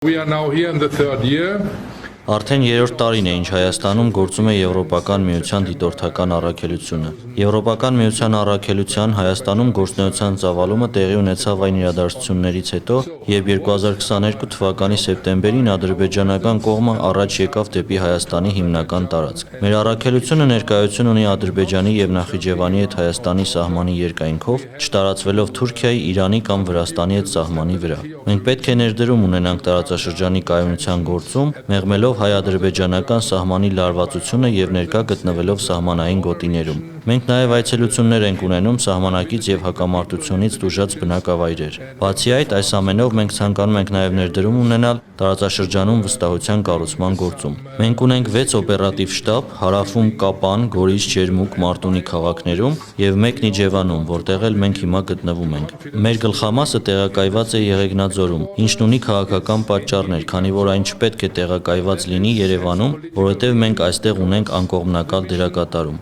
We are now here in the third year. Արդեն երրորդ տարին է, ինչ Հայաստանում գործում է Եվրոպական միության դիտորդական առաքելությունը։ Եվրոպական միության առաքելության Հայաստանում գործունեության ծավալումը տեղի ունեցավ այն իրադարձություններից հետո, երբ 2022 թվականի սեպտեմբերին ադրբեջանական կողմը առաջ եկավ դեպի Հայաստանի հիմնական տարածք։ Մեր առաքելությունը ներկայություն ունի Ադրբեջանի եւ Նախիջևանի հետ Հայաստանի սահմանի երկայնքով, չտարածվելով Թուրքիայի, Իրանի կամ Վրաստանի հետ սահմանի վրա։ Մենք պետք է ներդրում ունենանք տարածաշրջանի կայունության գործում, մեղմելով հայ-ադրբեջանական սահմանի լարվածությունը եւ ներկա գտնվելով սահմանային գոտիներում։ Մենք նաեւ այցելություններ ենք ունենում սահմանակից եւ հակամարտությունից տուժած բնակավայրեր։ Բացի այդ, այս ամենով մենք ցանկանում ենք նաեւ ներդրում ունենալ տարածաշրջանում վստահության կառուցման գործում։ Մենք ունենք 6 օպերատիվ շտաբ հարավում Կապան, Գորիս, Ջերմուկ, Մարտունի քաղաքներում եւ 1 Իջևանում, որտեղ էլ մենք հիմա գտնվում ենք։ Մեր գլխամասը տեղակայված է Եղեգնաձորում, ինչն ունի քաղաքական պատճառներ, քանի որ այն չպետք է տեղակայված լինի Երևանում, որովհետև մենք այստեղ ունենք անկողմնակալ դերակատարում։